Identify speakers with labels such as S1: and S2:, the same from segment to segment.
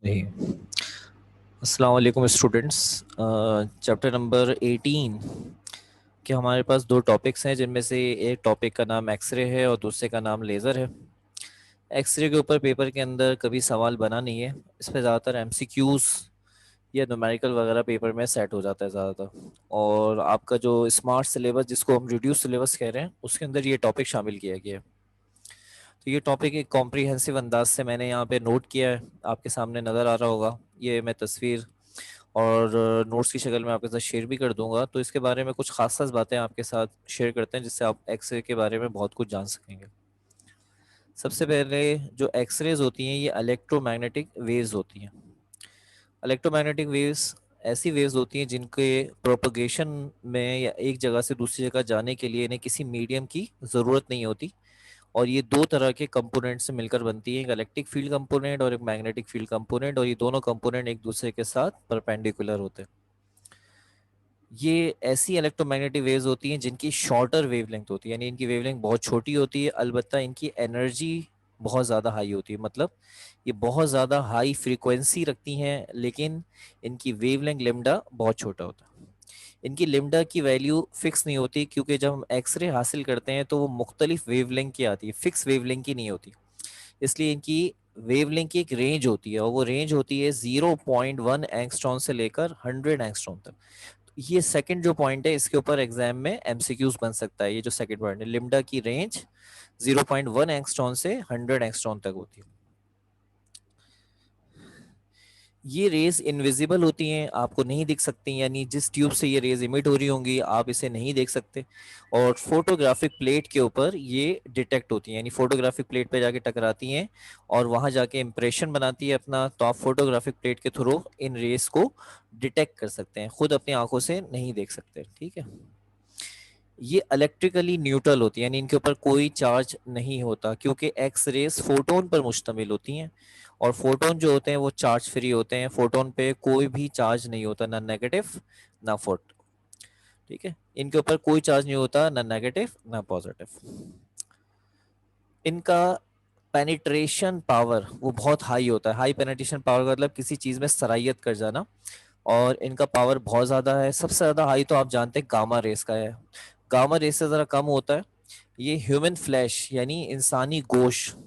S1: जी। अस्सलाम वालेकुम students. Chapter number 18 के हमारे पास दो टॉपिक्स हैं, जिनमें से एक टॉपिक का नाम एक्सरे है और दूसरे का नाम लेज़र है। एक्सरे के ऊपर पेपर के अंदर कभी सवाल बना नहीं है। इस पे ज़्यादातर एमसीक्यूज़ या न्यूमेरिकल वगैरह पेपर में सेट हो जाता है ज़्यादातर। और आपका जो स्मार्ट सिलेबस, जिसको हम रिड्यूस सिलेबस कह रहे हैं, उसके अंदर ये टॉपिक शामिल किया गया है। तो ये टॉपिक एक कॉम्प्रिहेंसिव अंदाज से मैंने यहाँ पे नोट किया है, आपके सामने नज़र आ रहा होगा। ये मैं तस्वीर और नोट्स की शक्ल में आपके साथ शेयर भी कर दूंगा। तो इसके बारे में कुछ खास खास बातें आपके साथ शेयर करते हैं, जिससे आप एक्सरे के बारे में बहुत कुछ जान सकेंगे। सबसे पहले, जो एक्सरेज होती हैं ये इलेक्ट्रोमैग्नेटिक वेव्स होती हैं। इलेक्ट्रोमैग्नेटिक वेव्स ऐसी वेव्स होती हैं जिनके प्रोपगेशन में या एक जगह से दूसरी जगह जाने के लिए इन्हें किसी मीडियम की ज़रूरत नहीं होती। और ये दो तरह के कंपोनेंट से मिलकर बनती है, एक इलेक्ट्रिक फील्ड कंपोनेंट और एक मैग्नेटिक फील्ड कंपोनेंट। और ये दोनों कंपोनेंट एक दूसरे के साथ परपेंडिकुलर होते हैं। ये ऐसी इलेक्ट्रोमैग्नेटिक वेव्स होती हैं जिनकी शॉर्टर वेवलेंथ होती है, यानी इनकी वेवलेंथ बहुत छोटी होती है, अलबत्ता इनकी एनर्जी बहुत ज़्यादा हाई होती है। मतलब ये बहुत ज़्यादा हाई फ्रीक्वेंसी रखती हैं, लेकिन इनकी वेवलेंथ लिम्डा बहुत छोटा होता है। इनकी लिम्डा की वैल्यू फिक्स नहीं होती, क्योंकि जब हम एक्सरे हासिल करते हैं तो वो मुख्तलिफ वेवलेंथ की आती है, फिक्स वेवलेंथ की नहीं होती। इसलिए इनकी वेवलेंथ की एक रेंज होती है, और वो रेंज होती है 0.1 एंगस्ट्रॉन से लेकर 100 एंगस्ट्रॉन तक। ये सेकंड जो पॉइंट है, इसके ऊपर एग्जाम में एमसीक्यूज बन सकता है। ये जो सेकंड पॉइंट है, लिम्डा की रेंज 0.1 एंगस्ट्रॉन से 100 एंगस्ट्रॉन तक होती है। ये रेज इनविजिबल होती हैं, आपको नहीं दिख सकती, यानी जिस ट्यूब से ये रेज इमिट हो रही होंगी आप इसे नहीं देख सकते। और फोटोग्राफिक प्लेट के ऊपर ये डिटेक्ट होती हैं, यानी फोटोग्राफिक प्लेट पे जाके टकराती हैं और वहां जाके इंप्रेशन बनाती है अपना। तो आप फोटोग्राफिक प्लेट के थ्रू इन रेज को डिटेक्ट कर सकते हैं, खुद अपनी आंखों से नहीं देख सकते। ठीक है। ये इलेक्ट्रिकली न्यूट्रल होती है, यानी इनके ऊपर कोई चार्ज नहीं होता, क्योंकि एक्स रेस फोटोन पर मुश्तमिल होती हैं। और फोटोन जो होते हैं वो चार्ज फ्री होते हैं, फोटोन पे कोई भी चार्ज नहीं होता, ना नेगेटिव ना फोट। ठीक है, इनके ऊपर कोई चार्ज नहीं होता, ना नेगेटिव ना पॉजिटिव। इनका पेनिट्रेशन पावर वो बहुत हाई होता है। हाई पेनिट्रेशन पावर का मतलब किसी चीज में सरायत कर जाना। और इनका पावर बहुत ज्यादा है। सबसे ज्यादा हाई तो आप जानते हैं गामा रेस का है। गामा रेस से जरा कम होता है। ये ह्यूमन फ्लैश, यानी इंसानी गोश्त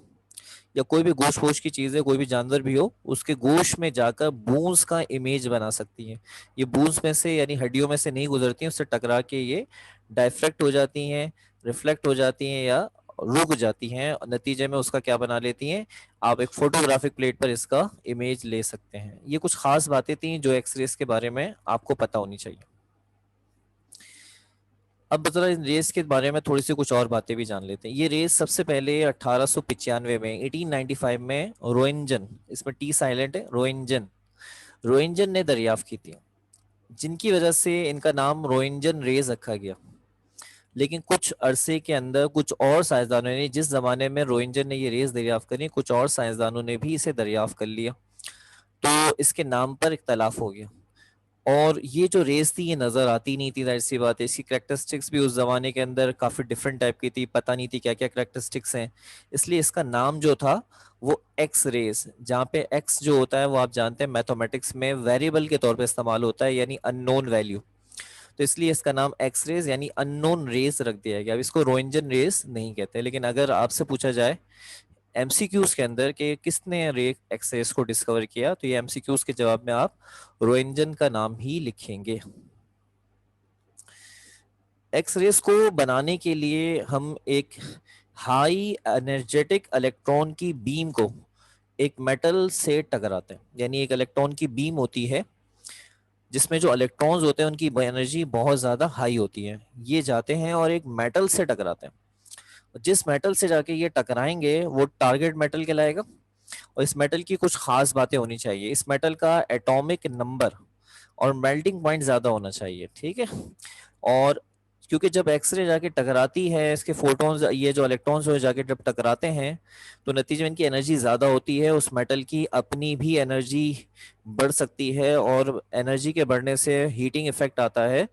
S1: या कोई भी गोश्त वोश की चीज है, कोई भी जानवर भी हो, उसके गोश्त में जाकर बूंस का इमेज बना सकती है। ये बूंस में से, यानी हड्डियों में से नहीं गुजरती हैं, उससे टकरा के ये डाइफ्रेक्ट हो जाती हैं, रिफ्लेक्ट हो जाती हैं या रुक जाती हैं। और नतीजे में उसका क्या बना लेती हैं, आप एक फोटोग्राफिक प्लेट पर इसका इमेज ले सकते हैं। ये कुछ खास बातें थी जो एक्सरेस के बारे में आपको पता होनी चाहिए। अब जरा इन रेस के बारे में थोड़ी सी कुछ और बातें भी जान लेते हैं। ये रेस सबसे पहले 1895 में, 1895 में रोइंजन, इसमें टी साइलेंट है, रोइंजन, रोइंजन ने दरियाफ्त की थी, जिनकी वजह से इनका नाम रोइंजन रेस रखा गया। लेकिन कुछ अरसे के अंदर कुछ और साइंसदानों ने, जिस जमाने में रोइंजन ने ये रेस दरियाफ्त करी, कुछ और साइंसदानों ने भी इसे दरियाफ्त कर लिया। तो इसके नाम पर इख्तलाफ हो गया। और ये जो रेस थी ये नजर आती नहीं थी, जाहिर सी बात है। इसकी करेक्टरिस्टिक्स भी उस जमाने के अंदर काफी डिफरेंट टाइप की थी, पता नहीं थी क्या क्या करेक्टरिस्टिक्स हैं। इसलिए इसका नाम जो था वो एक्स रेस, जहाँ पे एक्स जो होता है वो आप जानते हैं मैथमेटिक्स में वेरिएबल के तौर पे इस्तेमाल होता है, यानी अननोन वैल्यू। तो इसलिए इसका नाम एक्स रेस यानी अननोन रेस रख दिया गया। अब इसको रोइंजन रेस नहीं कहते। लेकिन अगर आपसे पूछा जाए एमसीक्यूज के अंदर कि किसने रे एक्सेस को डिस्कवर किया, तो ये एमसीक्यूज के जवाब में आप रोइंजन का नाम ही लिखेंगे। एक्स रेस को बनाने के लिए हम एक हाई एनर्जेटिक इलेक्ट्रॉन की बीम को एक मेटल से टकराते हैं, यानी एक इलेक्ट्रॉन की बीम होती है जिसमें जो इलेक्ट्रॉन्स होते हैं उनकी एनर्जी बहुत ज्यादा हाई होती है। ये जाते हैं और एक मेटल से टकराते हैं। जिस मेटल से जाके ये टकराएंगे वो टारगेट मेटल कहलाएगा। और इस मेटल की कुछ खास बातें होनी चाहिए। इस मेटल का एटॉमिक नंबर और मेल्टिंग पॉइंट ज्यादा होना चाहिए। ठीक है। और क्योंकि जब एक्सरे जाके टकराती है, इसके फोटॉन्स, ये जो इलेक्ट्रॉन्स हो जाके जब टकराते हैं, तो नतीजे में इनकी एनर्जी ज्यादा होती है। उस मेटल की अपनी भी एनर्जी बढ़ सकती है, और एनर्जी के बढ़ने से हीटिंग इफेक्ट आता है।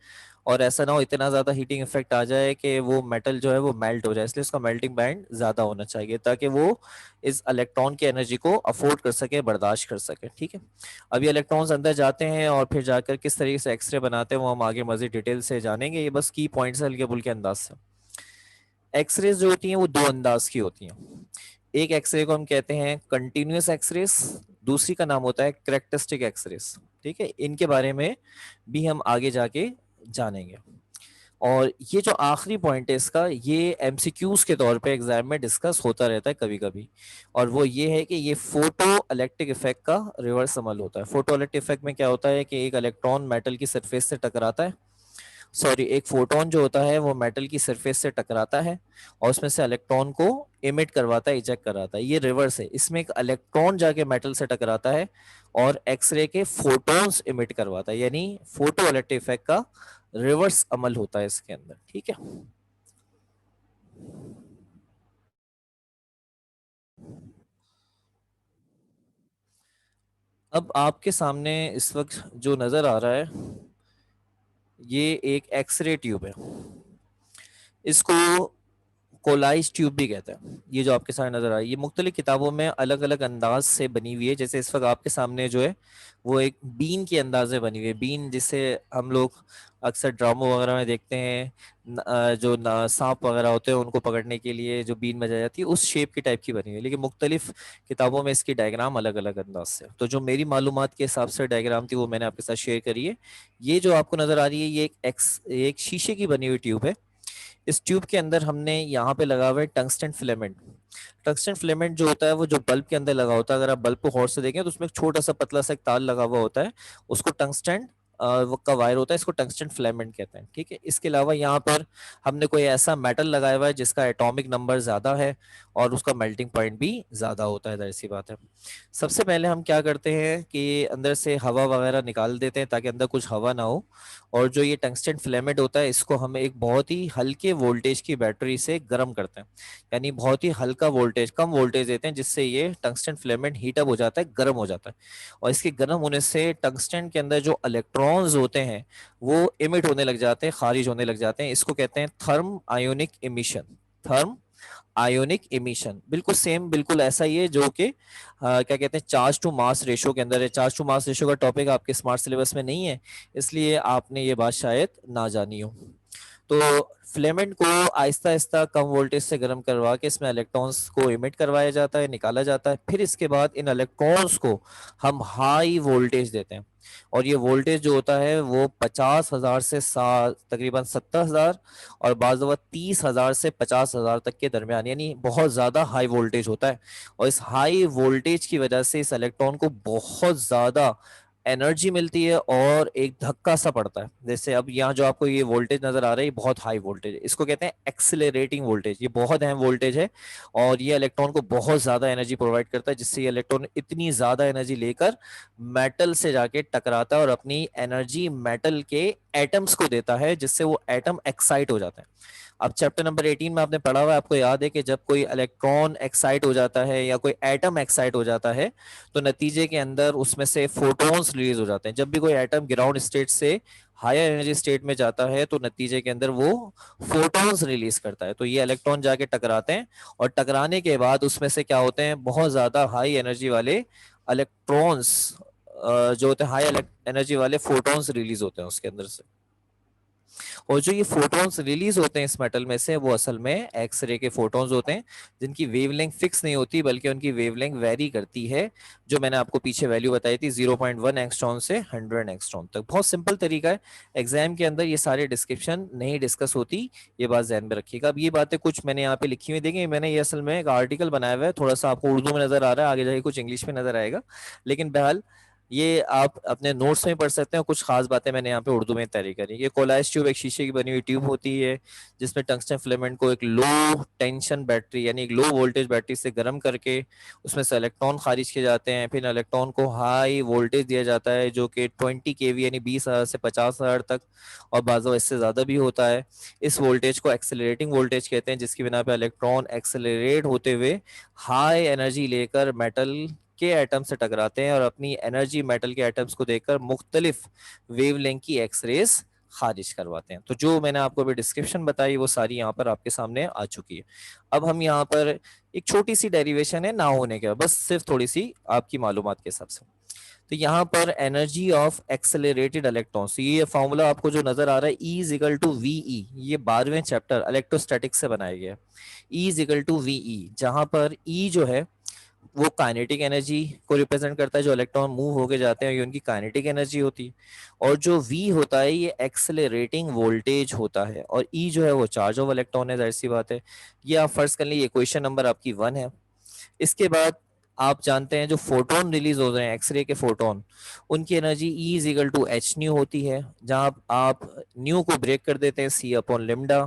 S1: और ऐसा ना हो इतना ज्यादा हीटिंग इफेक्ट आ जाए कि वो मेटल जो है वो मेल्ट हो जाए, इसलिए उसका मेल्टिंग पॉइंट ज्यादा होना चाहिए ताकि वो इस इलेक्ट्रॉन की एनर्जी को अफोर्ड कर सके, बर्दाश्त कर सके। ठीक है, अब ये इलेक्ट्रॉन्स अंदर जाते हैं और फिर जाकर किस तरीके से एक्सरे बनाते हैं वो हम आगे मजीद डिटेल से जानेंगे, ये बस की पॉइंट्स हल्के फुल्के अंदाज से। एक्सरेज जो होती हैं वो दो अंदाज की होती हैं। एक एक्सरे को हम कहते हैं कंटिन्यूअस एक्सरेज, दूसरी का नाम होता है करेक्टरिस्टिक एक्सरेज। ठीक है, इनके बारे में भी हम आगे जाके जानेंगे। और ये जो आखिरी पॉइंट है इसका, ये एमसीक्यूज के तौर पे एग्जाम में डिस्कस होता रहता है कभी कभी, और वो ये है कि ये फोटो इलेक्ट्रिक इफेक्ट का रिवर्स अमल होता है। फोटो इलेक्ट्रिक इफेक्ट में क्या होता है कि एक इलेक्ट्रॉन मेटल की सरफेस से टकराता है, सॉरी एक फोटोन जो होता है वो मेटल की सरफेस से टकराता है और उसमें से इलेक्ट्रॉन को इमिट करवाता है, इजेक्ट कराता है। ये रिवर्स है, इसमें एक इलेक्ट्रॉन जाके मेटल से टकराता है और एक्सरे के फोटॉन्स इमिट करवाता है, यानी फोटो इलेक्ट्रिक इफेक्ट का रिवर्स अमल होता है इसके अंदर। ठीक है, अब आपके सामने इस वक्त जो नजर आ रहा है ये एक एक्सरे ट्यूब है, इसको कोलाइज ट्यूब भी कहते हैं। ये जो आपके सामने नजर आ रही है ये मुख्तलिफ किताबों में अलग अलग अंदाज से बनी हुई है। जैसे इस वक्त आपके सामने जो है वो एक बीन के अंदाज में बनी हुई है, बीन जिसे हम लोग अक्सर ड्रामों वगैरह में देखते हैं, जो सांप वगैरह होते हैं उनको पकड़ने के लिए जो बीन बजाई जाती है उस शेप की टाइप की बनी हुई है, लेकिन मुख्तलिफ किताबों में इसकी डायग्राम अलग अलग अंदाज से। तो जो मेरी मालूमात के हिसाब से डायग्राम थी वो मैंने आपके साथ शेयर करी है। ये जो आपको नजर आ रही है ये एक शीशे की बनी हुई ट्यूब है। इस ट्यूब के अंदर हमने यहाँ पे लगा हुआ है टंगस्टन फिलामेंट। टंगस्टन फिलामेंट जो होता है वो जो बल्ब के अंदर लगा होता है, अगर आप बल्ब को गौर से देखें तो उसमें एक छोटा सा पतला सा एक तार लगा हुआ होता है, उसको टंगस्टन वो का वायर होता है, इसको टंगस्टन फिलामेंट कहते हैं। ठीक है, इसके अलावा यहाँ पर हमने कोई ऐसा मेटल लगाया हुआ है जिसका एटॉमिक नंबर ज्यादा है और उसका मेल्टिंग पॉइंट भी ज्यादा होता है, जाहिर सी बात है। सबसे पहले हम क्या करते हैं कि अंदर से हवा वगैरह निकाल देते हैं ताकि अंदर कुछ हवा ना हो, और जो ये टंगस्टन फिलामेंट होता है इसको हम एक बहुत ही हल्के वोल्टेज की बैटरी से गर्म करते हैं, यानी बहुत ही हल्का वोल्टेज, कम वोल्टेज देते हैं जिससे ये टंगस्टन फिलामेंट हीट अप हो जाता है, गर्म हो जाता है। और इसके गर्म होने से टंगस्टन के अंदर जो इलेक्ट्रॉन्स होते हैं वो इमिट होने लग जाते हैं, खारिज होने लग जाते हैं। इसको कहते हैं thermionic emission. Thermionic emission बिल्कुल सेम, बिल्कुल ऐसा ही है जो कि क्या कहते हैं चार्ज टू मास रेशो के अंदर है। चार्ज टू मास रेशो का टॉपिक आपके स्मार्ट सिलेबस में नहीं है, इसलिए आपने ये बात शायद ना जानी हो। तो फिलामेंट को आहिस्ता आहिस्ता कम वोल्टेज से गर्म करवा के इसमें इलेक्ट्रॉन्स को इमिट करवाया जाता है, निकाला जाता है। फिर इसके बाद इन इलेक्ट्रॉन्स को हम हाई वोल्टेज देते हैं, और ये वोल्टेज जो होता है वो 50,000 से तकरीबन 70,000 और बाज़ दफ़ा 30,000 से 50,000 तक के दरमियान, यानी बहुत ज़्यादा हाई वोल्टेज होता है। और इस हाई वोल्टेज की वजह से इस इलेक्ट्रॉन को बहुत ज़्यादा एनर्जी मिलती है और एक धक्का सा पड़ता है। जैसे अब यहाँ जो आपको ये वोल्टेज नजर आ रहा है ये बहुत हाई वोल्टेज है, इसको कहते हैं एक्सिलरेटिंग वोल्टेज। ये बहुत अहम वोल्टेज है और ये इलेक्ट्रॉन को बहुत ज्यादा एनर्जी प्रोवाइड करता है, जिससे ये इलेक्ट्रॉन इतनी ज्यादा एनर्जी लेकर मेटल से जाके टकराता है और अपनी एनर्जी मेटल के एटम्स को देता है, जिससे वो एटम एक्साइट हो जाता है। अब चैप्टर नंबर 18 में आपने पढ़ा हुआ है, आपको याद है कि जब कोई इलेक्ट्रॉन एक्साइट हो जाता है या कोई एटम एक्साइट हो जाता है तो नतीजे के अंदर उसमें से फोटॉन्स रिलीज हो जाते हैं। जब भी कोई एटम ग्राउंड स्टेट से हायर एनर्जी स्टेट में जाता है तो नतीजे के अंदर वो फोटॉन्स रिलीज करता है। तो ये इलेक्ट्रॉन जाके टकराते हैं और टकराने के बाद उसमें से क्या होते हैं, बहुत ज्यादा हाई एनर्जी वाले इलेक्ट्रॉन्स जो होते हैं, हाई एनर्जी वाले फोटॉन्स रिलीज होते हैं उसके अंदर से। और जो ये फोटॉन्स रिलीज होते हैं इस मेटल में से वो असल में एक्सरे के फोटॉन्स होते हैं, जिनकी वेवलेंथ फिक्स नहीं होती बल्कि उनकी वेवलेंथ वेरी करती है, जो मैंने आपको पीछे वैल्यू बताई थी 0.1 एंगस्ट्रॉन से 100 एंगस्ट्रॉन तक। बहुत सिंपल तरीका है, एग्जाम के अंदर ये सारे डिस्क्रिप्शन नहीं डिस्कस होती, ये बात ध्यान में रखिएगा। अब ये बातें कुछ मैंने यहाँ पे लिखी हुई देखिए, मैंने ये असल में एक आर्टिकल बनाया हुआ है, थोड़ा सा आपको उर्दू में नजर आ रहा है, आगे जाके कुछ इंग्लिश में नजर आएगा, लेकिन बहरहाल ये आप अपने नोट्स में पढ़ सकते हैं। कुछ खास बातें मैंने यहाँ पे उर्दू में तैयारी करी। ये कोलाइज ट्यूब एक शीशे की बनी हुई ट्यूब होती है जिसमें टंगस्टन फिलामेंट को एक लो टेंशन बैटरी यानी एक लो वोल्टेज बैटरी से गर्म करके उसमें से इलेक्ट्रॉन खारिज किए जाते हैं। फिर इलेक्ट्रॉन को हाई वोल्टेज दिया जाता है जो कि 20 kV यानी 20,000 से 50,000 तक और बाज़ इससे ज़्यादा भी होता है। इस वोल्टेज को एक्सेलरेटिंग वोल्टेज कहते हैं, जिसकी बिना पर इलेक्ट्रॉन एक्सेलरेट होते हुए हाई एनर्जी लेकर मेटल के एटम से टकराते हैं और अपनी एनर्जी मेटल के एटम्स को देकर मुख्तलिफ वेवलेंथ की एक्सरेज खारिज करवाते हैं। तो जो मैंने आपको अभी डिस्क्रिप्शन बताई वो सारी यहाँ पर आपके सामने आ चुकी है। अब हम यहाँ पर एक छोटी सी डेरिवेशन है ना होने के, बस सिर्फ थोड़ी सी आपकी मालूमात के हिसाब से। तो यहाँ पर एनर्जी ऑफ एक्सेलरेटेड इलेक्ट्रॉन्स, ये फॉर्मूला आपको जो नजर आ रहा है E is equal to V e, ये 12वें चैप्टर इलेक्ट्रोस्टैटिक्स से बनाया गया है। E is equal to V e, जहां पर E जो है वो काइनेटिक एनर्जी को रिप्रेजेंट करता है, जो इलेक्ट्रॉन मूव होके जाते हैं ये उनकी काइनेटिक एनर्जी होती है। और जो V होता है ये एक्सेलरेटिंग वोल्टेज होता है, और E जो है वो चार्ज ऑफ इलेक्ट्रॉन है, जाहिर सी बात है। ये आप फर्ज कर लीजिए क्वेश्चन नंबर आपकी 1 है। इसके बाद आप जानते हैं जो फोटोन रिलीज हो रहे हैं, एक्सरे के फोटोन, उनकी energy E is equal to h nu होती है, जहां आप न्यू को ब्रेक कर देते हैं C अपॉन लिम्डा,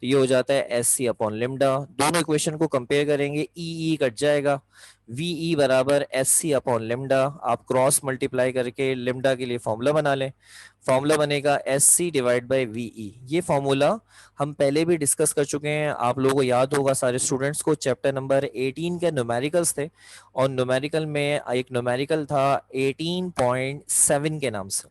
S1: तो ये हो जाता है एस सी अपॉन लिम्डा। दोनों इक्वेशन को कंपेयर करेंगे, ई कट जाएगा, वी बराबर एस सी अपॉन लिम्डा। आप क्रॉस मल्टीप्लाई करके लिम्डा के लिए फॉर्मूला बना लें, फॉर्मूला बनेगा S C divide by V E. ये फॉर्मूला हम पहले भी डिस्कस कर चुके हैं, आप लोगों को याद होगा सारे स्टूडेंट्स को, चैप्टर नंबर 18 के न्यूमेरिकल्स थे, और न्यूमेरिकल में एक न्यूमेरिकल था 18.7 के नाम से,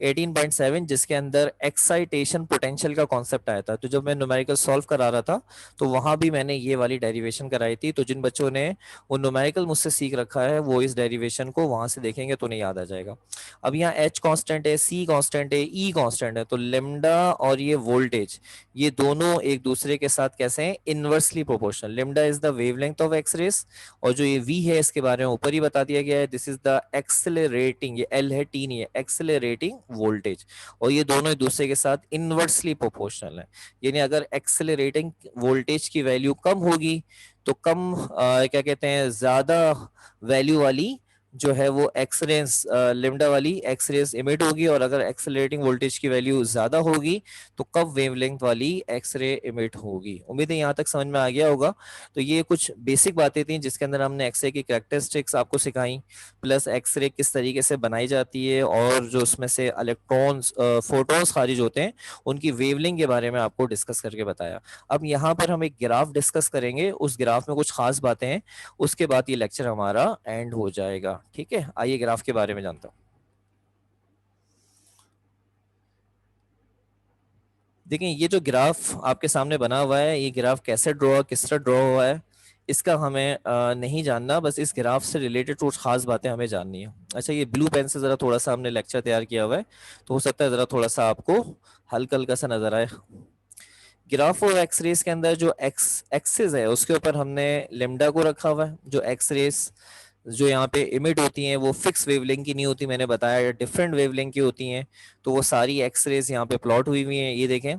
S1: 18.7, जिसके अंदर एक्साइटेशन पोटेंशियल का कॉन्सेप्ट आया था। तो जब मैं न्यूमेरिकल सॉल्व करा रहा था तो वहां भी मैंने ये वाली डेरिवेशन कराई थी। तो जिन बच्चों ने वो न्यूमेरिकल मुझसे सीख रखा है वो इस डेरिवेशन को वहां से देखेंगे तो नहीं याद आ जाएगा। अब यहाँ एच कांस्टेंट है, सी कांस्टेंट है, ई कांस्टेंट है, तो लेमडा और ये वोल्टेज ये दोनों एक दूसरे के साथ कैसे हैं, inversely proportional. Lambda is the wavelength of X rays, और जो ये वी है इसके बारे में ऊपर ही बता दिया गया है, दिस इज द एक्सेलरेटिंग, ये एल है टी नहीं है, एक्सेलरेटिंग वोल्टेज। और ये दोनों एक दूसरे के साथ इनवर्सली प्रोपोर्शनल है, यानी अगर एक्सेलरेटिंग वोल्टेज की वैल्यू कम होगी तो कम क्या कहते हैं, ज्यादा वैल्यू वाली जो है वो एक्सरेस लिम्डा वाली एक्सरेस इमिट होगी, और अगर एक्सेलरेटिंग वोल्टेज की वैल्यू ज्यादा होगी तो कम वेवलेंथ वाली एक्सरे इमिट होगी। उम्मीद है यहाँ तक समझ में आ गया होगा। तो ये कुछ बेसिक बातें थी जिसके अंदर हमने एक्सरे की कैरेक्टरिस्टिक्स आपको सिखाई, प्लस एक्सरे किस तरीके से बनाई जाती है, और जो उसमें से इलेक्ट्रॉन्स फोटॉन्स खारिज होते हैं उनकी वेवलेंथ के बारे में आपको डिस्कस करके बताया। अब यहाँ पर हम एक ग्राफ डिस्कस करेंगे, उस ग्राफ में कुछ खास बातें हैं, उसके बाद ये लेक्चर हमारा एंड हो जाएगा। ठीक है, आइए ग्राफ के बारे में जानता हूं। देखिए ये जो ग्राफ आपके सामने बना हुआ है, ये ग्राफ कैसे ड्रॉ, किस तरह ड्रॉ हुआ है इसका हमें नहीं जानना, बस इस ग्राफ से रिलेटेड कुछ खास बातें हमें जाननी है। अच्छा, ये ब्लू पेन से जरा थोड़ा सा हमने लेक्चर तैयार किया हुआ है, तो हो सकता है जरा थोड़ा सा आपको हल्का हल्का सा नजर आए। ग्राफ ऑफ एक्स रेस के अंदर जो एक्स एक्सिस है उसके ऊपर हमने लेमडा को रखा हुआ है। जो एक्स रेस जो यहाँ पे इमिट होती हैं वो फिक्स वेवलेंथ की नहीं होती, मैंने बताया डिफरेंट वेवलेंथ की होती हैं। तो वो सारी एक्स रेस यहाँ पे प्लॉट हुई हुई हैं, ये देखें,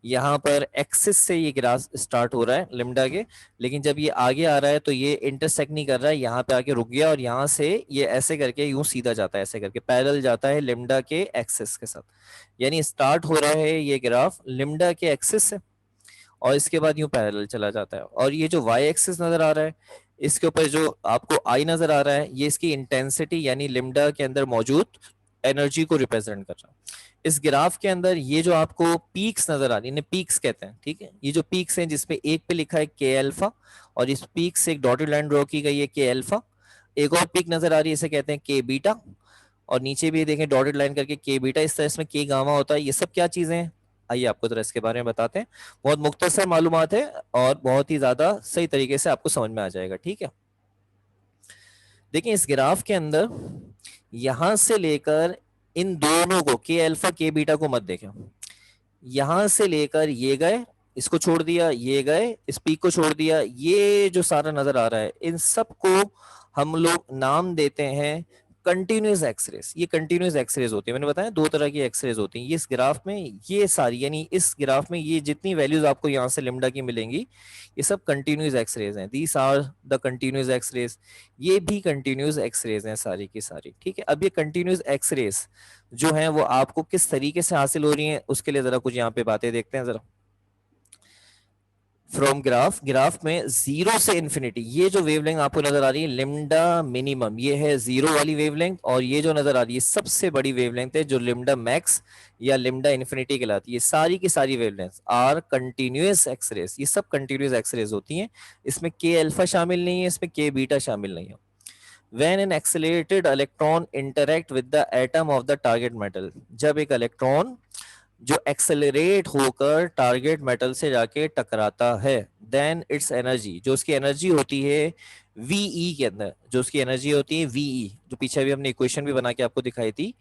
S1: यहाँ पर एक्सिस से ये ग्राफ स्टार्ट हो रहा है लिम्डा के, लेकिन जब ये आगे आ रहा है तो ये इंटरसेक्ट नहीं कर रहा है, यहाँ पे आके रुक गया, और यहाँ से ये ऐसे करके यूं सीधा जाता है, ऐसे करके पैरेलल जाता है लिम्डा के एक्सिस के साथ। यानी स्टार्ट हो रहा है ये ग्राफ लिम्डा के एक्सिस से, और इसके बाद यूं पैरेलल चला जाता है। और ये जो वाई एक्सिस नजर आ रहा है, इसके ऊपर जो आपको आई नजर आ रहा है, ये इसकी इंटेंसिटी यानी लिम्डा के अंदर मौजूद एनर्जी को रिप्रेजेंट कर रहा है। इस ग्राफ के अंदर ये जो आपको पीक्स नजर आ रही है, इन्हें पीक्स कहते हैं, ठीक है। ये जो पीक्स हैं जिसपे एक पे लिखा है के अल्फा, और इस पीक से एक डॉटेड लाइन ड्रॉ की गई है के अल्फा। एक और पीक नजर आ रही है, इसे कहते हैं के बीटा, और नीचे भी देखें डॉटेड लाइन करके के बीटा, इस तरह इसमें के गामा होता है। ये सब क्या चीजें हैं, आइए आपको जरा इसके बारे में बताते हैं। बहुत मुख्तसर मालूमात है और बहुत ही ज्यादा सही तरीके से आपको समझ में आ जाएगा, ठीक है। देखिए इस ग्राफ के अंदर यहां से लेकर इन दोनों को, के अल्फा के बीटा को मत देखें, यहां से लेकर ये गए, इसको छोड़ दिया, ये गए, इस पीक को छोड़ दिया, ये जो सारा नजर आ रहा है इन सबको हम लोग नाम देते हैं कंटिन्यूस एक्सरेस। ये कंटिन्यूस एक्सरेस होती है, मैंने बताया दो तरह की एक्सरेस होती हैं। ये इस ग्राफ में ये सारी, यानी इस ग्राफ में ये जितनी वैल्यूज आपको यहाँ से लिम्डा की मिलेंगी ये सब कंटिन्यूस एक्सरेस हैं। These are the continuous x rays, ये भी कंटिन्यूस एक्सरेस हैं सारी की सारी, ठीक है। अब ये कंटिन्यूस एक्सरेस जो है वो आपको किस तरीके से हासिल हो रही हैं उसके लिए जरा कुछ यहाँ पे बातें देखते हैं जरा। फ्रॉम ग्राफ, ग्राफ में जीरो से इन्फिनिटी, ये जो वेवलेंथ आपको नजर आ रही है लिम्डा मिनिमम, ये है जीरो वाली वेवलेंथ, और ये जो नजर आ रही है सबसे बड़ी वेवलेंथ है जो लिम्डा मैक्स या लिम्डा इन्फिनिटी कहलाती है। ये सारी की सारी वेवलेंथ आर कंटिन्यूअस एक्सरेस, ये सब कंटिन्यूअस एक्सरेस होती हैं। इसमें के अल्फा शामिल नहीं है, इसमें के बीटा शामिल नहीं है। When an accelerated electron interact with the atom of the target metal, जब एक इलेक्ट्रॉन जो एक्सेलरेट होकर टारगेट मेटल से जाके टकराता है, देन इट्स एनर्जी, जो उसकी एनर्जी होती है वीई के अंदर, जो उसकी एनर्जी होती है वीई, जो पीछे भी हमने इक्वेशन भी बना के आपको दिखाई थी,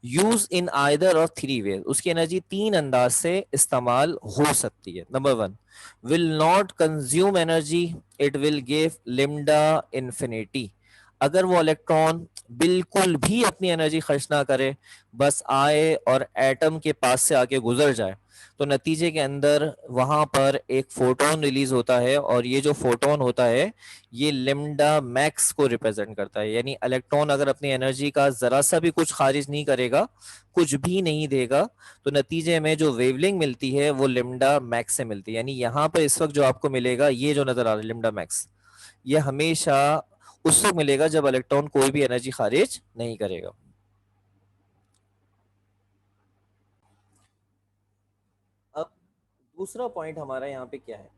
S1: use in either or three way, उसकी एनर्जी तीन अंदाज से इस्तेमाल हो सकती है। Number one, will not consume energy, it will give lambda infinity, अगर वो इलेक्ट्रॉन बिल्कुल भी अपनी एनर्जी खर्च ना करे, बस आए और एटम के पास से आके गुजर जाए, तो नतीजे के अंदर वहां पर एक फोटोन रिलीज होता है, और ये जो फोटोन होता है ये लिम्डा मैक्स को रिप्रेजेंट करता है। यानी इलेक्ट्रॉन अगर अपनी एनर्जी का जरा सा भी कुछ खारिज नहीं करेगा, कुछ भी नहीं देगा, तो नतीजे में जो वेवलिंग मिलती है वो लिम्डा मैक्स से मिलती है। यानी यहाँ पर इस वक्त जो आपको मिलेगा, ये जो नजर आ रहा है लिम्डा मैक्स, ये हमेशा उस वक्त मिलेगा जब इलेक्ट्रॉन कोई भी एनर्जी खारिज नहीं करेगा। अब दूसरा पॉइंट हमारा यहाँ पे क्या है,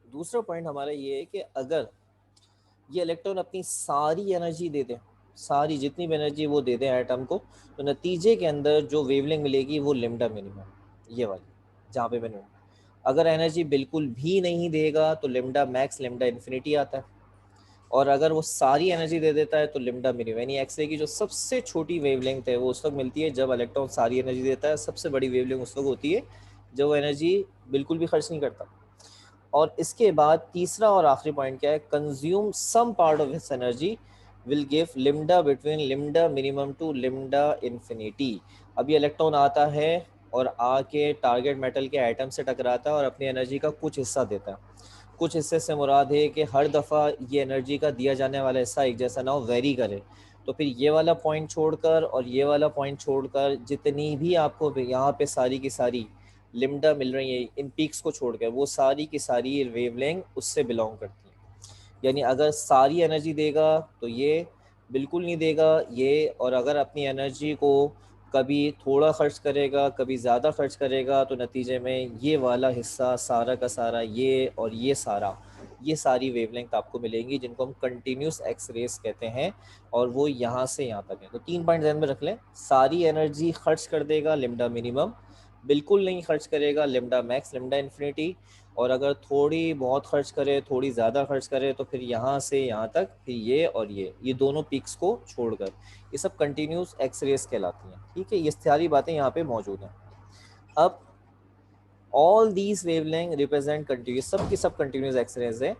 S1: दूसरा पॉइंट हमारा ये है कि अगर ये इलेक्ट्रॉन अपनी सारी एनर्जी दे दें, सारी जितनी भी एनर्जी वो दे दें एटम को, तो नतीजे के अंदर जो वेवलेंथ मिलेगी वो लिम्डा मिनिमम, ये वाली जहाँ पे मैंने, अगर एनर्जी बिल्कुल भी नहीं देगा तो लिम्डा मैक्स लिम्डा इन्फिनिटी आता है, और अगर वो सारी एनर्जी दे देता है तो लिम्डा मिनिमम, यानी एक्सरे की जो सबसे छोटी वेवलेंथ है वो उस वक्त मिलती है जब इलेक्ट्रॉन सारी एनर्जी देता है, सबसे बड़ी वेवलेंथ उस वक्त होती है जब वो एनर्जी बिल्कुल भी खर्च नहीं करता। और इसके बाद तीसरा और आखिरी पॉइंट क्या है, consume some part of his energy will give lambda between lambda minimum to lambda infinity. अभी इलेक्ट्रॉन आता है और आके टारगेट मेटल के एटम से टकराता है और अपनी एनर्जी का कुछ हिस्सा देता है। कुछ हिस्से से मुराद है कि हर दफ़ा ये एनर्जी का दिया जाने वाला हिस्सा एक जैसा ना हो, वेरी करे। तो फिर ये वाला पॉइंट छोड़कर और ये वाला पॉइंट छोड़कर जितनी भी आपको यहाँ पे सारी की सारी लिम्डा मिल रही है, इन पीक्स को छोड़कर वो सारी की सारी वेवलेंथ उससे बिलोंग करती है। यानी अगर सारी एनर्जी देगा तो ये बिल्कुल नहीं देगा ये, और अगर अपनी एनर्जी को कभी थोड़ा खर्च करेगा कभी ज़्यादा खर्च करेगा, तो नतीजे में ये वाला हिस्सा सारा का सारा ये और ये सारा, ये सारी वेवलेंथ आपको मिलेंगी जिनको हम कंटिन्यूस एक्स रेस कहते हैं, और वो यहाँ से यहाँ तक है। तो 3 पॉइंट ध्यान में रख लें, सारी एनर्जी खर्च कर देगा लिम्डा मिनिमम, बिल्कुल नहीं खर्च करेगा लिम्डा मैक्स लिम्डा इन्फिनिटी, और अगर थोड़ी बहुत खर्च करे थोड़ी ज़्यादा खर्च करे तो फिर यहाँ से यहाँ तक, फिर ये और ये दोनों पिक्स को छोड़कर, ये सब कंटिन्यूस एक्स रेस कहलाती हैं। ठीक है, ये सारी बातें यहाँ पे मौजूद हैं। अब all these wavelength represent continuous, सब की सब कंटिन्यूस एक्स रेज है,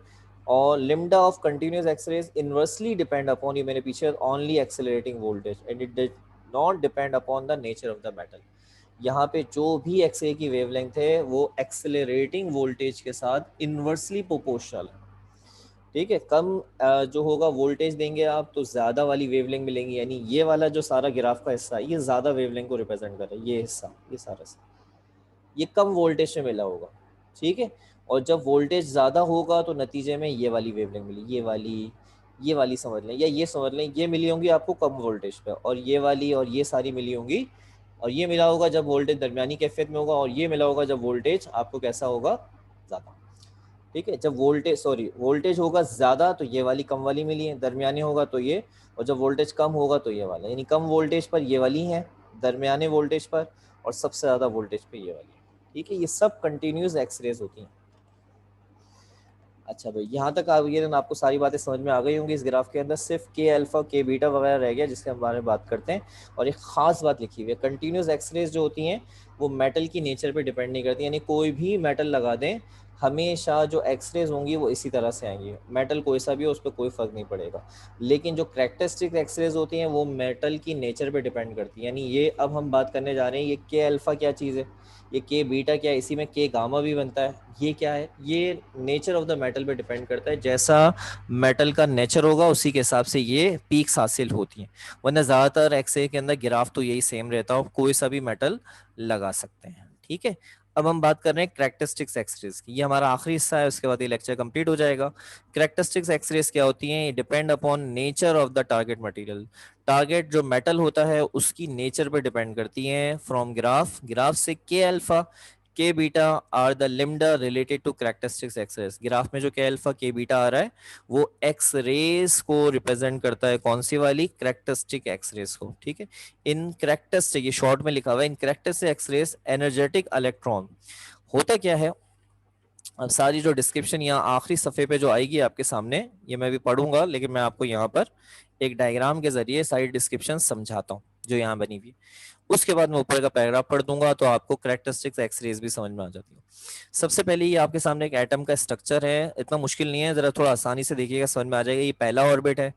S1: और lambda of continuous X rays inversely depend upon, ये मैंने पीछे only accelerating voltage and it did not depend upon the nature of the metal. यहाँ पे जो भी एक्सरे की वेवलेंथ है वो एक्सेलरेटिंग वोल्टेज के साथ इनवर्सली प्रोपोर्शनल है। ठीक है, कम जो होगा वोल्टेज देंगे आप तो ज़्यादा वाली वेवलेंथ मिलेंगी, यानी ये वाला जो सारा ग्राफ का हिस्सा है ये ज़्यादा वेवलेंथ को रिप्रेजेंट कर रहा है, ये हिस्सा ये सारा ये कम वोल्टेज में मिला होगा। ठीक है, और जब वोल्टेज ज़्यादा होगा तो नतीजे में ये वाली वेवलेंथ मिली, ये वाली समझ लें, या ये समझ लें ये मिली होंगी आपको कम वोल्टेज पे, और ये वाली और ये सारी मिली होंगी, और ये मिला होगा जब वोल्टेज दरमियानी कैफियत में होगा, और ये मिला होगा जब वोल्टेज आपको कैसा होगा, ज़्यादा। ठीक है, जब वोल्टेज होगा ज़्यादा तो ये वाली कम वाली मिली है, दरमियानी होगा तो ये, और जब वोल्टेज कम होगा तो ये वाला, यानी कम वोल्टेज पर ये वाली है, दरमियाने वोल्टेज पर और सबसे ज़्यादा वोल्टेज पे ये वाली है। ठीक है, ये सब कंटिन्यूस एक्स रेज होती हैं। अच्छा भाई, यहाँ तक आ गई, आपको सारी बातें समझ में आ गई होंगी। इस ग्राफ के अंदर सिर्फ के अल्फा के बीटा वगैरह रह गया जिसके हम बारे में बात करते हैं, और एक खास बात लिखी हुई है, कंटिन्यूस एक्सरेज जो होती हैं वो मेटल की नेचर पे डिपेंड नहीं करती, यानी कोई भी मेटल लगा दें हमेशा जो एक्सरेज होंगी वो इसी तरह से आएंगी, मेटल कोई सा भी हो उस पर कोई फर्क नहीं पड़ेगा। लेकिन जो करेक्टरिस्टिक एक्सरेज होती हैं वो मेटल की नेचर पे डिपेंड करती है, यानी ये अब हम बात करने जा रहे हैं, ये के अल्फा क्या चीज़ है, ये के बीटा क्या है, इसी में के गामा भी बनता है, ये क्या है, ये नेचर ऑफ द मेटल पे डिपेंड करता है, जैसा मेटल का नेचर होगा उसी के हिसाब से ये पीक्स हासिल होती हैं। वरना ज़्यादातर एक्सरे के अंदर ग्राफ तो यही सेम रहता है, कोई सा भी मेटल लगा सकते हैं। ठीक है, अब हम बात कर रहे हैं करेक्टरिस्टिक्स एक्सरेज की, ये हमारा आखिरी हिस्सा है, उसके बाद ये लेक्चर कंप्लीट हो जाएगा। करेक्टरिस्टिक्स एक्सरेज क्या होती हैं, depend upon nature of the target material, target जो मेटल होता है उसकी नेचर पे डिपेंड करती हैं। फ्रॉम ग्राफ, ग्राफ से K alpha, K beta are the lambda related to characteristics X rays. Graph में जो के अल्फा के बीटा आ रहा है वो एक्स रेस को रिप्रेजेंट करता है, कौन सी वाली, कैरेक्टरिस्टिक एक्स रेस को, ठीक है। इन कैरेक्टरिस्टिक, ये शॉर्ट में लिखा हुआ है, in characteristic X rays energetic electron. होता क्या है, अब सारी जो डिस्क्रिप्शन यहाँ आखिरी सफ़े पे जो आएगी आपके सामने, ये मैं भी पढ़ूंगा, लेकिन मैं आपको यहाँ पर एक डायग्राम के जरिए सारी डिस्क्रिप्शन समझाता हूँ जो यहाँ बनी हुई। उसके बाद मैं ऊपर का पैराग्राफ पढ़ दूंगा तो आपको कैरेक्टरिस्टिक्स एक्स रेज भी समझ में आ जाती है। सबसे पहले ये आपके सामने एक एटम का स्ट्रक्चर है, इतना मुश्किल नहीं है, जरा थोड़ा आसानी से देखिएगा, समझ में आ जाएगा। ये पहला ऑर्बिट है,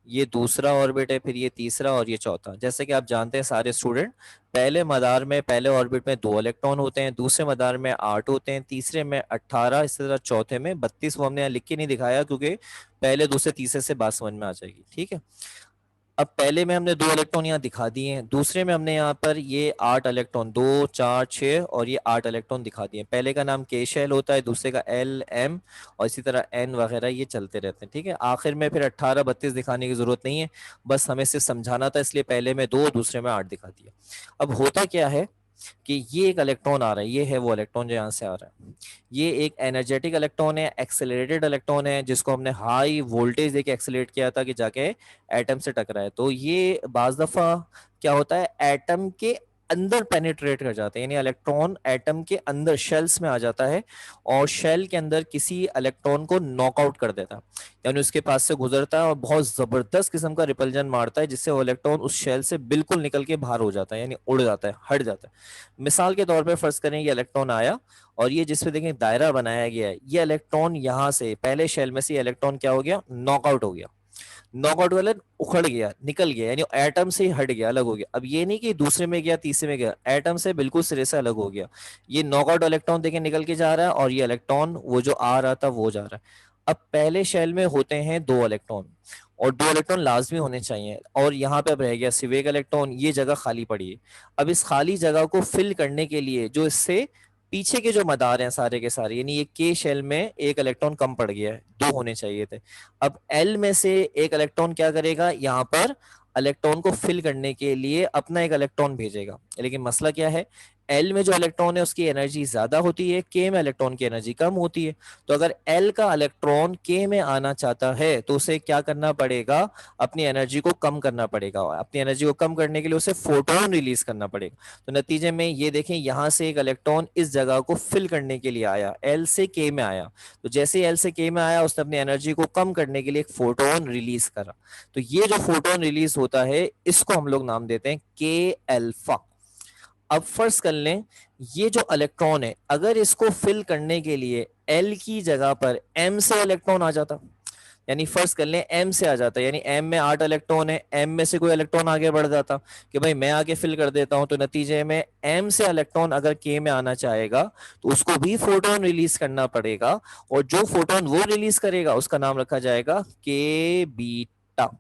S1: ये दूसरा ऑर्बिट है, फिर ये तीसरा और ये चौथा। जैसे कि आप जानते हैं सारे स्टूडेंट, पहले मदार में, पहले ऑर्बिट में 2 इलेक्ट्रॉन होते हैं, दूसरे मदार में 8 होते हैं, तीसरे में 18, इसी तरह चौथे में 32। वो हमने यहाँ लिख के नहीं दिखाया क्योंकि पहले दूसरे तीसरे से बात समझ में आ जाएगी, ठीक है। अब पहले में हमने 2 इलेक्ट्रॉन यहाँ दिखा दिए हैं, दूसरे में हमने यहाँ पर ये 8 इलेक्ट्रॉन, 2 4 6 और ये 8 इलेक्ट्रॉन दिखा दिए। पहले का नाम के शेल होता है, दूसरे का एल एम और इसी तरह एन वगैरह, ये चलते रहते हैं, ठीक है। आखिर में फिर 18 32 दिखाने की जरूरत नहीं है, बस हमें सिर्फ समझाना था, इसलिए पहले में 2 दूसरे में 8 दिखा दिया। अब होता क्या है कि ये एक इलेक्ट्रॉन आ रहा है, ये है वो इलेक्ट्रॉन जो यहाँ से आ रहा है, ये एक एनर्जेटिक इलेक्ट्रॉन है, एक्सेलरेटेड इलेक्ट्रॉन है, जिसको हमने हाई वोल्टेज देके एक्सेलरेट किया था कि जाके एटम से टकराए। तो ये बाज दफा क्या होता है, एटम के अंदर पेनिट्रेट कर जाते हैं, यानी इलेक्ट्रॉन एटम के अंदर शेल्स में आ जाता है और शेल के अंदर किसी इलेक्ट्रॉन को नॉकआउट कर देता है, यानी उसके पास से गुजरता है और बहुत जबरदस्त किस्म का रिपल्जन मारता है, जिससे वो इलेक्ट्रॉन उस शेल से बिल्कुल निकल के बाहर हो जाता है, यानी उड़ जाता है, हट जाता है। मिसाल के तौर पे फर्ज करें ये इलेक्ट्रॉन आया और ये जिसपे देखें दायरा बनाया गया है, ये इलेक्ट्रॉन यहाँ से पहले शेल में से ये इलेक्ट्रॉन क्या हो गया, नॉकआउट हो गया। नॉकआउट वाला उखड़ गया, निकल गया, यानी एटम से ही हट गया, अलग हो गया। अब ये नहीं कि दूसरे में गया तीसरे में गया, एटम से बिल्कुल सिरे से अलग हो गया। ये नॉकआउट इलेक्ट्रॉन देखे निकल के जा रहा है और ये इलेक्ट्रॉन वो जो आ रहा था वो जा रहा है। अब पहले शेल में होते हैं 2 इलेक्ट्रॉन और 2 इलेक्ट्रॉन लाजमी होने चाहिए, और यहाँ पे अब रह गया सिर्फ एक इलेक्ट्रॉन, ये जगह खाली पड़ी है। अब इस खाली जगह को फिल करने के लिए जो इससे पीछे के जो मदार हैं सारे के सारे, यानी ये के शेल में एक इलेक्ट्रॉन कम पड़ गया है, 2 होने चाहिए थे। अब एल में से एक इलेक्ट्रॉन क्या करेगा, यहाँ पर इलेक्ट्रॉन को फिल करने के लिए अपना एक इलेक्ट्रॉन भेजेगा। लेकिन मसला क्या है, एल में जो इलेक्ट्रॉन है उसकी एनर्जी ज्यादा होती है, के में इलेक्ट्रॉन की एनर्जी कम होती है। तो अगर एल का इलेक्ट्रॉन के में आना चाहता है तो उसे क्या करना पड़ेगा, अपनी एनर्जी को कम करना पड़ेगा। अपनी एनर्जी को कम करने के लिए उसे फोटोन रिलीज करना पड़ेगा। तो नतीजे में ये देखें, यहां से एक इलेक्ट्रॉन इस जगह को फिल करने के लिए आया, एल से के में आया। तो जैसे एल से के में आया, उसने अपनी एनर्जी को कम करने के लिए एक फोटोन रिलीज करा। तो ये जो फोटोन रिलीज होता है इसको हम लोग नाम देते हैं के अल्फा। अब फर्ज कर लें ये जो इलेक्ट्रॉन है, अगर इसको फिल करने के लिए एल की जगह पर एम से इलेक्ट्रॉन आ जाता, यानी फर्ज कर लें एम से आ जाता, यानी एम में 8 इलेक्ट्रॉन है, एम में से कोई इलेक्ट्रॉन आगे बढ़ जाता कि भाई मैं आगे फिल कर देता हूं, तो नतीजे में एम से इलेक्ट्रॉन अगर के में आना चाहेगा तो उसको भी फोटोन रिलीज करना पड़ेगा, और जो फोटोन वो रिलीज करेगा उसका नाम रखा जाएगा के बीटा।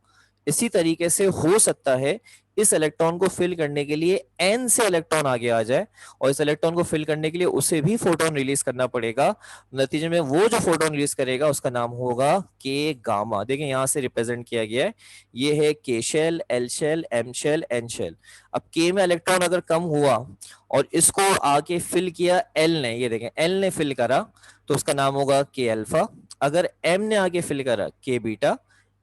S1: इसी तरीके से हो सकता है इस इलेक्ट्रॉन को फिल करने के लिए एन से इलेक्ट्रॉन आगे आ जाए और इस इलेक्ट्रॉन को फिल करने के लिए उसे भी फोटोन रिलीज करना पड़ेगा। नतीजे में वो जो फोटोन रिलीज करेगा उसका नाम होगा के गामा। देखें यहां से रिप्रेजेंट किया गया है, ये है K shell, L shell, M shell, N shell. अब के में इलेक्ट्रॉन अगर कम हुआ और इसको आके फिल किया एल ने, ये देखें एल ने फिल करा, तो उसका नाम होगा के अल्फा। अगर एम ने आगे फिल करा के बीटा,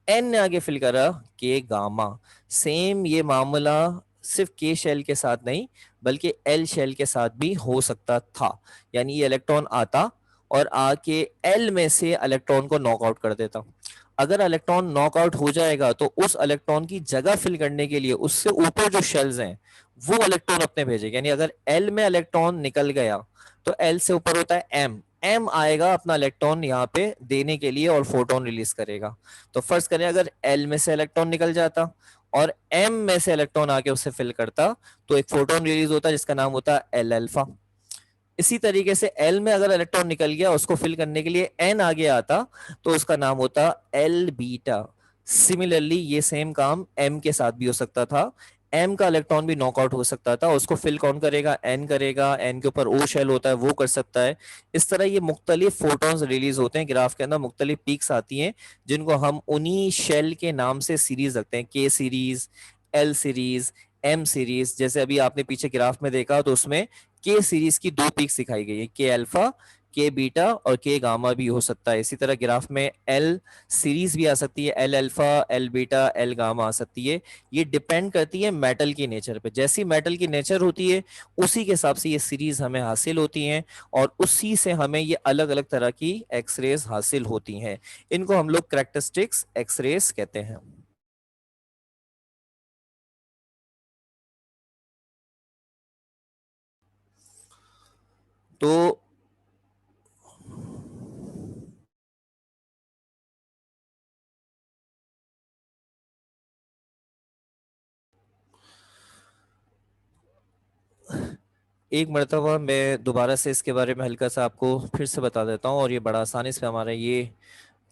S1: एन ने आगे फिल करा के गामा। सेम ये मामला सिर्फ के शेल के साथ नहीं बल्कि एल शेल के साथ भी हो सकता था, यानी ये इलेक्ट्रॉन आता और आके एल में से इलेक्ट्रॉन को नॉकआउट कर देता। अगर इलेक्ट्रॉन नॉकआउट हो जाएगा तो उस इलेक्ट्रॉन की जगह फिल करने के लिए उससे ऊपर जो शेल्स हैं वो इलेक्ट्रॉन अपने भेजेगा, यानी अगर एल में इलेक्ट्रॉन निकल गया तो एल से ऊपर होता है एम, एम आएगा अपना इलेक्ट्रॉन यहाँ पे देने के लिए और फोटोन रिलीज करेगा। तो फर्स्ट करें अगर एल में से इलेक्ट्रॉन निकल जाता और एम में से इलेक्ट्रॉन आके उसे फिल करता तो एक फोटोन रिलीज होता जिसका नाम होता एल अल्फा। इसी तरीके से एल में अगर इलेक्ट्रॉन निकल गया उसको फिल करने के लिए एन आगे आता तो उसका नाम होता एल बीटा। सिमिलरली ये सेम काम एम के साथ भी हो सकता था, एम का इलेक्ट्रॉन भी नॉकआउट हो सकता था, उसको फिल कौन करेगा, एन करेगा, एन के ऊपर ओ शेल होता है वो कर सकता है। इस तरह ये मुख्तलिफ फोटोन्स रिलीज होते हैं, ग्राफ के अंदर मुख्तलिफ पीक्स आती हैं जिनको हम उन्हीं शेल के नाम से सीरीज रखते हैं, K series, L series, M series, जैसे अभी आपने पीछे ग्राफ में देखा तो उसमें के सीरीज की दो पीक्स दिखाई गई है, के अल्फा, के बीटा और के गामा भी हो सकता है। इसी तरह ग्राफ में एल सीरीज भी आ सकती है, L alpha, L beta, L gamma आ सकती है। ये डिपेंड करती है मेटल की नेचर पे, जैसी मेटल की नेचर होती है उसी के हिसाब से ये सीरीज हमें हासिल होती हैं और उसी से हमें ये अलग अलग तरह की एक्सरेज हासिल होती हैं। इनको हम लोग करेक्टरिस्टिक्स एक्सरेज कहते हैं। तो एक मरतबा मैं दोबारा से इसके बारे में हल्का सा आपको फिर से बता देता हूँ और ये बड़ा आसानी से हमारा ये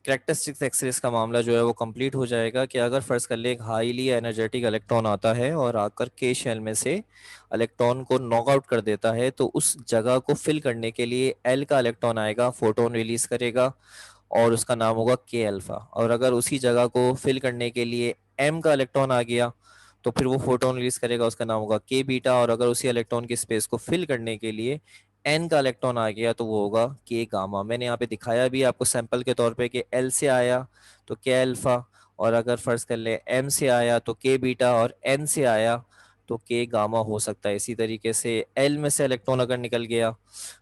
S1: करेक्टरिस्टिक्स एक्सरेज का मामला जो है वो कंप्लीट हो जाएगा। कि अगर फर्ज कर ले एक हाईली एनर्जेटिक इलेक्ट्रॉन आता है और आकर के शेल में से इलेक्ट्रॉन को नॉकआउट कर देता है, तो उस जगह को फिल करने के लिए एल का इलेक्ट्रॉन आएगा, फोटोन रिलीज करेगा और उसका नाम होगा के अल्फा। और अगर उसी जगह को फिल करने के लिए एम का इलेक्ट्रॉन आ गया तो फिर वो फोटोन रिलीज करेगा, उसका नाम होगा के बीटा। और अगर उसी इलेक्ट्रॉन की स्पेस को फिल करने के लिए एन का इलेक्ट्रॉन आ गया तो वो होगा के गामा। मैंने यहाँ पे दिखाया भी आपको सैंपल के तौर पे कि एल से आया तो के अल्फा, और अगर फर्ज कर ले एम से आया तो के बीटा, और एन से आया तो के गामा हो सकता है। इसी तरीके से एल में से इलेक्ट्रॉन अगर निकल गया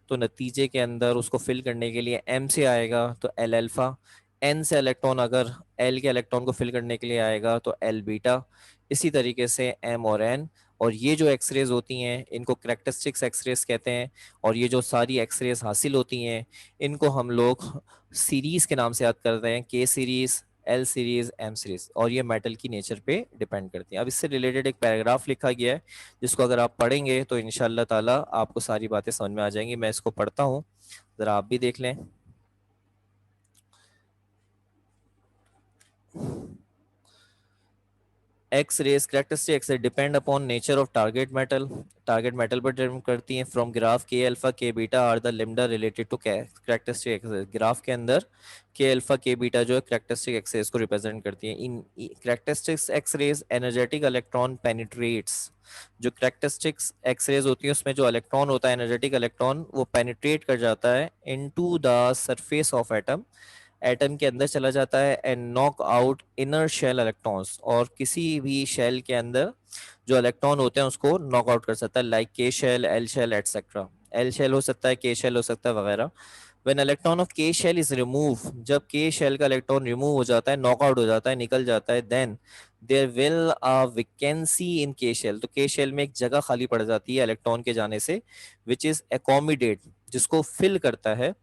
S1: तो नतीजे के अंदर उसको फिल करने के लिए एम से आएगा तो एल अल्फा, एन से इलेक्ट्रॉन अगर एल के इलेक्ट्रॉन को फिल करने के लिए आएगा तो एल बीटा। इसी तरीके से एम और एन। और ये जो एक्सरेज होती हैं इनको करेक्टरिस्टिक्स एक्सरेज कहते हैं। और ये जो सारी एक्सरेज हासिल होती हैं इनको हम लोग सीरीज के नाम से याद करते हैं, K series, L series, M series. और ये मेटल की नेचर पे डिपेंड करती हैं। अब इससे रिलेटेड एक पैराग्राफ लिखा गया है जिसको अगर आप पढ़ेंगे तो इंशाल्लाह ताला आपको सारी बातें समझ में आ जाएंगी। मैं इसको पढ़ता हूँ, जरा आप भी देख लें। X rays characteristic X depend upon nature of target metal पर डिपेंड करती हैं। From graph K alpha K beta are the lambda related to characteristic access. Graph के अंदर के अल्फा के बीटा जो है करेक्टरिस्टिक एक्सेस को रिप्रेजेंट करती है। In characteristics X rays energetic electron penetrates. जो करेक्टरिस्टिक्स एक्सरेज होती है उसमें जो इलेक्ट्रॉन होता है, एनर्जेटिक इलेक्ट्रॉन, वो पेनिट्रेट कर जाता है into the surface of atom, atom के अंदर चला जाता है and knock out inner shell electrons. और किसी भी शेल के अंदर जो इलेक्ट्रॉन होते हैं उसको नॉक आउट कर सकता है, like K shell, L shell etcetera. L shell हो सकता है, के शेल हो सकता है वगैरह। When electron of K shell is remove, जब के शेल का इलेक्ट्रॉन रिमूव हो जाता है, नॉक आउट हो जाता है, निकल जाता है, then there will a vacancy in K shell. तो के शेल में एक जगह खाली पड़ जाती है इलेक्ट्रॉन के जाने से, विच इज एकोमोडेट, जिसको फिल करता है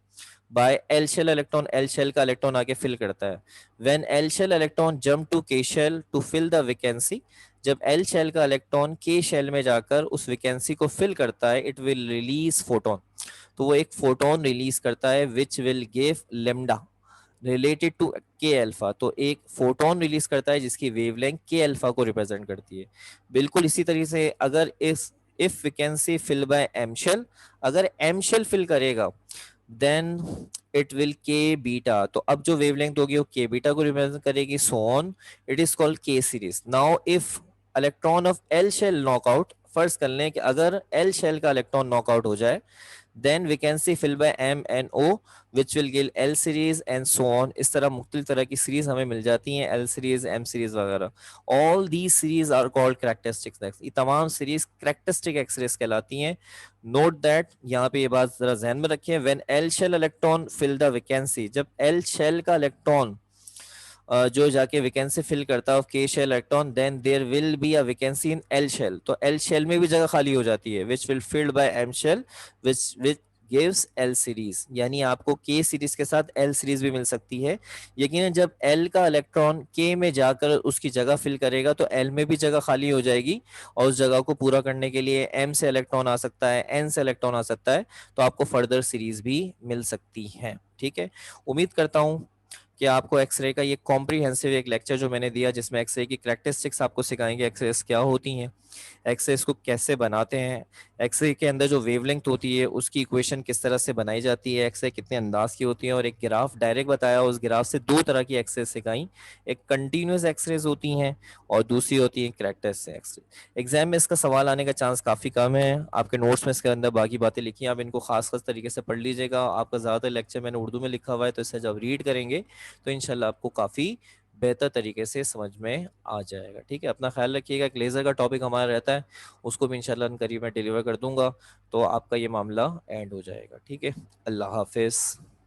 S1: by L shell electron. L shell का इलेक्ट्रॉन आके फिल करता है। When L shell electron jump to K shell to fill the vacancy, जब एल शेल का इलेक्ट्रॉन के शेल में जाकर उस वैकेंसी को फिल करता है, इट विल रिलीज फोटोन। तो वो एक फोटोन रिलीज करता है which will give lambda related to K alpha. तो एक फोटोन रिलीज करता है जिसकी वेवलेंथ के अल्फा को रिप्रेजेंट करती है। बिल्कुल इसी तरीके से अगर if vacancy fill by M shell, अगर एम शेल फिल करेगा then it will K beta. तो अब जो वेवलेंथ होगी वो के बीटा को रिप्रेजेंट करेगी, so on. It is called K series. Now if electron of L shell knockout, फर्ज कर लें कि अगर एल शेल का इलेक्ट्रॉन नॉकआउट हो जाए, then vacancy filled by M and O which will give L series and so on। इस तरह मुख्तलिफ तरह की सीरीज हमें मिल जाती हैं, L series, M series वगैरह। all these series are called characteristics। ये तमाम सीरीज characteristic एक्सरेज कहलाती हैं। नोट दैट, यहाँ पे ये बात जरा ध्यान में रखें, when L shell electron fill the vacancy, जब L shell का इलेक्ट्रॉन जो जाके वैकेंसी फिल करता है K shell electron, then there will be a vacancy in L shell. तो एल शेल में भी जगह खाली हो जाती है, which will filled by M shell which gives L series. यानी आपको के सीरीज के साथ एल सीरीज भी मिल सकती है। यकीनन जब एल का इलेक्ट्रॉन के में जाकर उसकी जगह फिल करेगा तो एल में भी जगह खाली हो जाएगी और उस जगह को पूरा करने के लिए एम से इलेक्ट्रॉन आ सकता है, एन से इलेक्ट्रॉन आ सकता है, तो आपको फर्दर सीरीज भी मिल सकती है। ठीक है, उम्मीद करता हूँ कि आपको एक्सरे का ये कॉम्प्रिहेंसिव एक लेक्चर जो मैंने दिया, जिसमें एक्सरे की कैरेक्टरिस्टिक्स आपको सिखाएंगे, एक्सरेस क्या होती हैं, एक्सरेस को कैसे बनाते हैं, एक्सरे के अंदर जो वेवलेंथ होती है उसकी इक्वेशन किस तरह से बनाई जाती है, एक्सरे कितने अंदाज की होती है, और एक ग्राफ डायरेक्ट बताया, उस ग्राफ से दो तरह की एक्सरे सिखाई, एक कंटिन्यूस एक्सरेज होती हैं और दूसरी होती है कैरेक्टरिस्टिक एक्सरे। एग्जाम में इसका सवाल आने का चांस काफ़ी कम है। आपके नोट्स में इसके अंदर बाकी बातें लिखी हैं, आप इनको खास खास तरीके से पढ़ लीजिएगा। आपका ज़्यादातर लेक्चर मैंने उर्दू में लिखा हुआ है, तो इसे जब रीड करेंगे तो इंशाल्लाह आपको काफ़ी बेहतर तरीके से समझ में आ जाएगा। ठीक है, अपना ख्याल रखिएगा। एक लेज़र का टॉपिक हमारा रहता है, उसको भी इंशाल्लाह करीब मैं डिलीवर कर दूंगा, तो आपका ये मामला एंड हो जाएगा। ठीक है, अल्लाह हाफिज़।